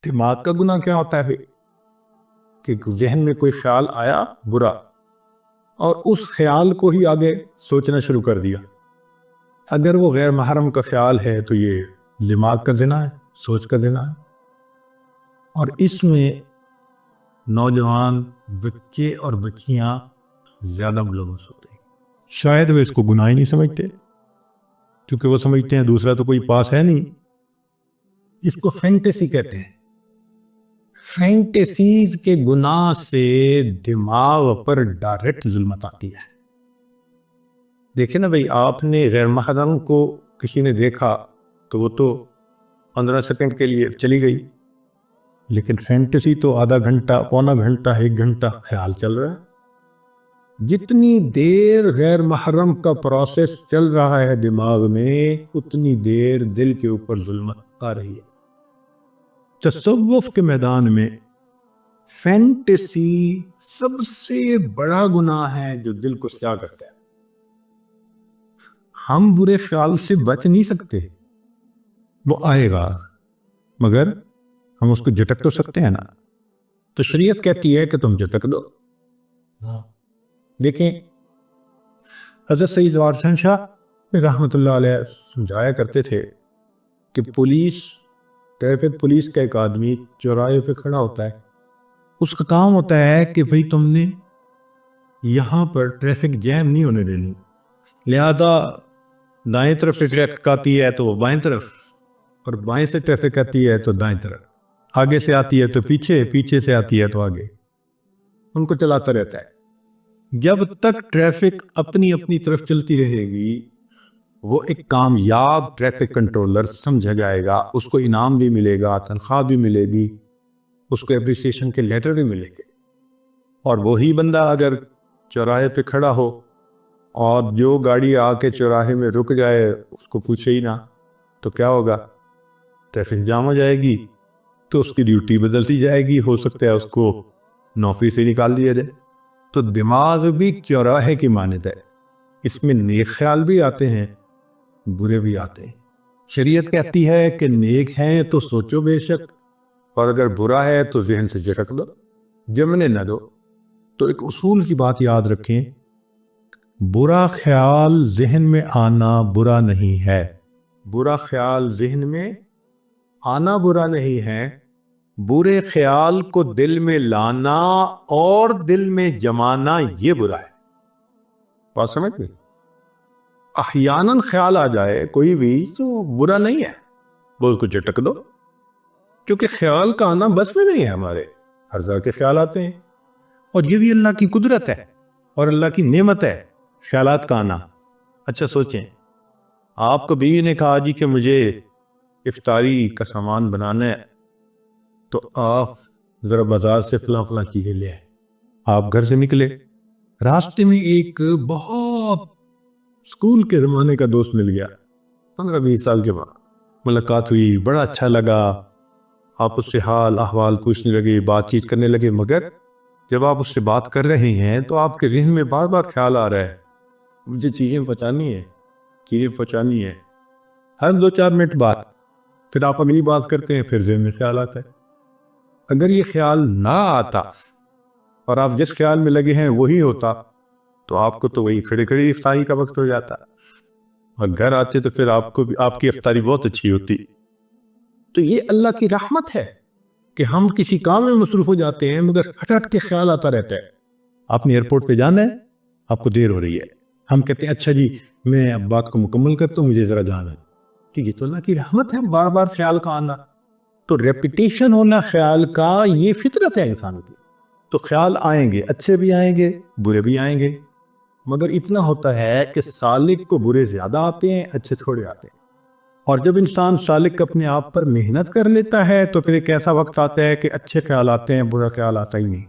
دماغ کا گناہ کیا ہوتا ہے کہ ذہن میں کوئی خیال آیا برا اور اس خیال کو ہی آگے سوچنا شروع کر دیا. اگر وہ غیر محرم کا خیال ہے تو یہ دماغ کا زنا ہے، سوچ کا زنا ہے. اور اس میں نوجوان بچے اور بچیاں زیادہ ملوث ہوتے ہیں. شاید وہ اس کو گناہ ہی نہیں سمجھتے کیونکہ وہ سمجھتے ہیں دوسرا تو کوئی پاس ہے نہیں. اس کو فینٹیسی کہتے ہیں. فینٹیسیز کے گناہ سے دماغ پر ڈائریکٹ ظلمت آتی ہے. دیکھیں نا بھئی، آپ نے غیر محرم کو کسی نے دیکھا تو وہ تو 15 سیکنڈ کے لیے چلی گئی، لیکن فینٹیسی تو آدھا گھنٹہ، پونا گھنٹہ، 1 گھنٹہ خیال چل رہا ہے. جتنی دیر غیر محرم کا پروسیس چل رہا ہے دماغ میں، اتنی دیر دل کے اوپر ظلمت آ رہی ہے. تصوف کے میدان میں فینٹیسی سب سے بڑا گناہ ہے جو دل کو سیاہ کرتا ہے. ہم برے خیال سے بچ نہیں سکتے، وہ آئے گا، مگر ہم اس کو جھٹک تو سکتے ہیں نا. تو شریعت کہتی ہے کہ تم جھٹک دو. دیکھیں، حضرت سید جوار حسین شاہ رحمۃ اللہ علیہ سمجھایا کرتے تھے کہ ٹریفک پولیس کا ایک آدمی چوراہے پہ کھڑا ہوتا ہے، اس کا کام ہوتا ہے کہ بھئی تم نے یہاں پر ٹریفک جیم نہیں ہونے دینی، لہذا دائیں طرف سے ٹریفک آتی ہے تو وہ بائیں طرف، اور بائیں سے ٹریفک آتی ہے تو دائیں طرف، آگے سے آتی ہے تو پیچھے، پیچھے سے آتی ہے تو آگے، ان کو چلاتا رہتا ہے. جب تک ٹریفک اپنی اپنی طرف چلتی رہے گی وہ ایک کامیاب ٹریفک کنٹرولر سمجھا جائے گا. اس کو انعام بھی ملے گا، تنخواہ بھی ملے گی، اس کو اپریسیشن کے لیٹر بھی ملے گے. اور وہی بندہ اگر چوراہے پہ کھڑا ہو اور جو گاڑی آ کے چوراہے میں رک جائے اس کو پوچھے ہی نہ تو کیا ہوگا؟ ٹریفک جام ہو جائے گی، تو اس کی ڈیوٹی بدلتی جائے گی، ہو سکتا ہے اس کو نوکری سے نکال دیا جائے. تو دماغ بھی چوراہے کی مانند ہے، اس میں نیک خیال بھی آتے ہیں، برے بھی آتے ہیں. شریعت کہتی ہے کہ نیک ہیں تو سوچو بے شک، اور اگر برا ہے تو ذہن سے جھٹک دو، جمنے نہ دو. تو ایک اصول کی بات یاد رکھیں، برا خیال ذہن میں آنا برا نہیں ہے. برا خیال ذہن میں آنا برا نہیں ہے، برے خیال کو دل میں لانا اور دل میں جمانا یہ برا ہے. بات سمجھ گئے؟ احیاناً خیال آ جائے کوئی بھی تو برا نہیں ہے، وہ اس کو جھٹک دو، کیونکہ خیال کا آنا بس میں نہیں ہے. ہمارے ہر طرح کے خیال آتے ہیں، اور یہ بھی اللہ کی قدرت ہے اور اللہ کی نعمت ہے خیالات کا آنا. اچھا سوچیں، آپ کو بیوی نے کہا جی کہ مجھے افطاری کا سامان بنانا ہے، تو آپ ذرا بازار سے فلاں فلاں چیزیں لے آئے. آپ گھر سے نکلے، راستے میں ایک بہت اسکول کے زمانے کا دوست مل گیا، 15-20 سال کے بعد ملاقات ہوئی، بڑا اچھا لگا، آپ اس سے حال احوال پوچھنے لگے، بات چیت کرنے لگے. مگر جب آپ اس سے بات کر رہے ہیں تو آپ کے ذہن میں بار بار خیال آ رہا ہے مجھے چیزیں پہنچانی ہے، چیزیں پہنچانی ہے. ہر 2-4 منٹ بعد پھر آپ اگلی بات کرتے ہیں، پھر ذہن میں خیال آتا ہے. اگر یہ خیال نہ آتا اور آپ جس خیال میں لگے ہیں وہی ہوتا تو آپ کو تو وہی کھڑے کھڑے افطاری کا وقت ہو جاتا، اور گھر آتے تو پھر آپ کو بھی آپ کی افطاری بہت اچھی ہوتی. تو یہ اللہ کی رحمت ہے کہ ہم کسی کام میں مصروف ہو جاتے ہیں مگر ہٹ ہٹ کے خیال آتا رہتا ہے. آپ نے ایئرپورٹ پہ جانا ہے، آپ کو دیر ہو رہی ہے، ہم کہتے ہیں اچھا جی میں اب بات کو مکمل کرتا ہوں، مجھے ذرا جانا ہے. ٹھیک ہے، تو اللہ کی رحمت ہے بار بار خیال کا آنا. تو ریپیٹیشن ہونا خیال کا یہ فطرت ہے انسان کی. تو خیال آئیں گے، اچھے بھی آئیں گے، برے بھی آئیں گے، مگر اتنا ہوتا ہے کہ سالک کو برے زیادہ آتے ہیں، اچھے تھوڑے آتے ہیں. اور جب انسان سالک اپنے آپ پر محنت کر لیتا ہے تو پھر ایک ایسا وقت آتا ہے کہ اچھے خیال آتے ہیں، برا خیال آتا ہی نہیں.